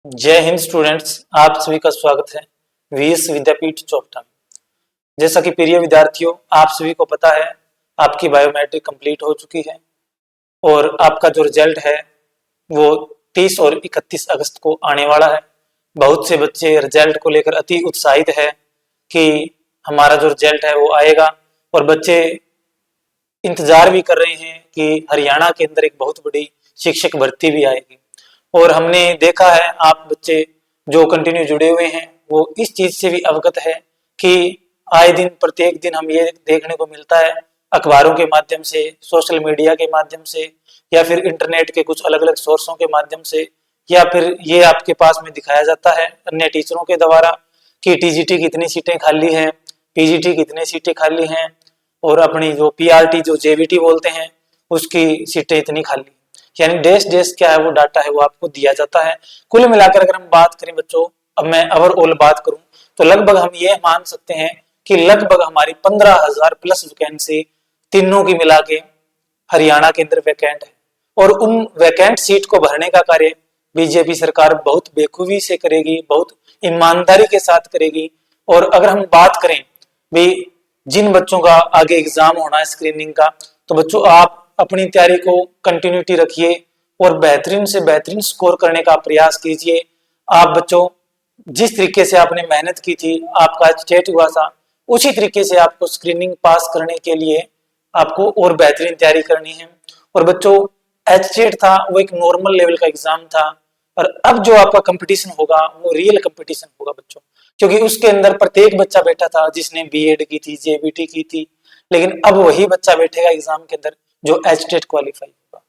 जय हिंद स्टूडेंट्स, आप सभी का स्वागत है वीएस विद्यापीठ चौपटा में। जैसा कि प्रिय विद्यार्थियों, आप सभी को पता है आपकी बायोमेट्रिक कंप्लीट हो चुकी है और आपका जो रिजल्ट है वो 30 और 31 अगस्त को आने वाला है। बहुत से बच्चे रिजल्ट को लेकर अति उत्साहित है कि हमारा जो रिजल्ट है वो आएगा और बच्चे इंतजार भी कर रहे हैं कि हरियाणा के अंदर एक बहुत बड़ी शिक्षक भर्ती भी आएगी। और हमने देखा है आप बच्चे जो कंटिन्यू जुड़े हुए हैं वो इस चीज से भी अवगत है कि आए दिन प्रत्येक दिन हम ये देखने को मिलता है अखबारों के माध्यम से, सोशल मीडिया के माध्यम से या फिर इंटरनेट के कुछ अलग अलग सोर्सों के माध्यम से या फिर ये आपके पास में दिखाया जाता है अन्य टीचरों के द्वारा कि टीजीटी कितनी सीटें खाली हैं, पीजीटी कितनी सीटें खाली हैं और अपनी जो पीआरटी जो जेवीटी बोलते हैं उसकी सीटें इतनी खाली। यानी डेस डेस क्या है वो डाटा है वो आपको दिया जाता है। कुल मिलाकर अगर हम बात करें बच्चों, अब मैं ओवरऑल बात करूं तो लगभग हम ये मान सकते हैं कि लगभग हमारी 15,000 प्लस वैकेंसी तीनों की मिला के हरियाणा के अंदर वैकेंट है और उन वैकेंट सीट को भरने का कार्य बीजेपी सरकार बहुत बेखूबी से करेगी, बहुत ईमानदारी के साथ करेगी। और अगर हम बात करें भी जिन बच्चों का आगे एग्जाम होना है स्क्रीनिंग का, तो बच्चों आप अपनी तैयारी को कंटिन्यूटी रखिए और बेहतरीन से बेहतरीन स्कोर करने का प्रयास कीजिए। आप बच्चों जिस तरीके से आपने मेहनत की थी, आपका स्टेट हुआ था, उसी तरीके से आपको स्क्रीनिंग पास करने के लिए आपको और बेहतरीन तैयारी करनी है। और बच्चों एचटेट था वो एक नॉर्मल लेवल का एग्जाम था और अब जो आपका कंपटीशन होगा वो रियल कंपटीशन होगा बच्चों, क्योंकि उसके अंदर प्रत्येक बच्चा बैठा था जिसने बीएड की थी, जेबीटी की थी, लेकिन अब वही बच्चा बैठेगा एग्जाम के अंदर जो एचटेट क्वालिफाई होगा।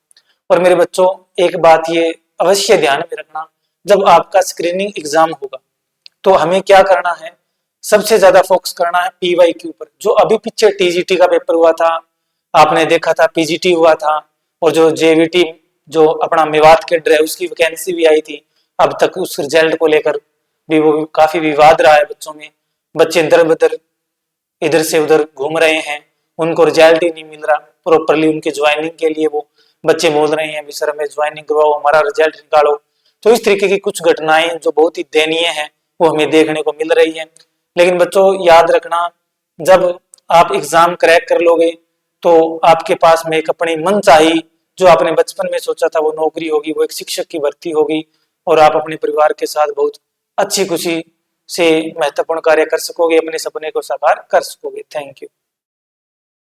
और मेरे बच्चों एक बात ये अवश्य ध्यान में रखना, जब आपका स्क्रीनिंग एग्जाम होगा तो हमें क्या करना है, सबसे ज्यादा फोकस करना है पीवाईक्यू पर। जो अभी पीछे टीजीटी का पेपर हुआ था आपने देखा था, पीजीटी हुआ था और जो जेवीटी जो अपना मेवात के ड्राइव उसकी वैकेंसी भी आई थी, अब तक उस रिजल्ट को लेकर भी वो काफी विवाद रहा है बच्चों में। बच्चे इधर उधर इधर से उधर घूम रहे हैं, उनको रिजल्ट ही नहीं मिल रहा प्रॉपरली उनके ज्वाइनिंग के लिए। वो बच्चे बोल रहे हैं सर हमें ज्वाइनिंग करवाओ, हमारा रिजल्ट निकालो। तो इस तरीके की कुछ घटनाएं जो बहुत ही दयनीय है वो हमें देखने को मिल रही है। लेकिन बच्चों याद रखना, जब आप एग्जाम क्रैक कर लोगे तो आपके पास में एक अपनी मनचाही जो आपने बचपन में सोचा था वो नौकरी होगी, वो एक शिक्षक की भर्ती होगी और आप अपने परिवार के साथ बहुत अच्छी खुशी से महत्वपूर्ण कार्य कर सकोगे, अपने सपने को साकार कर सकोगे। Thank you.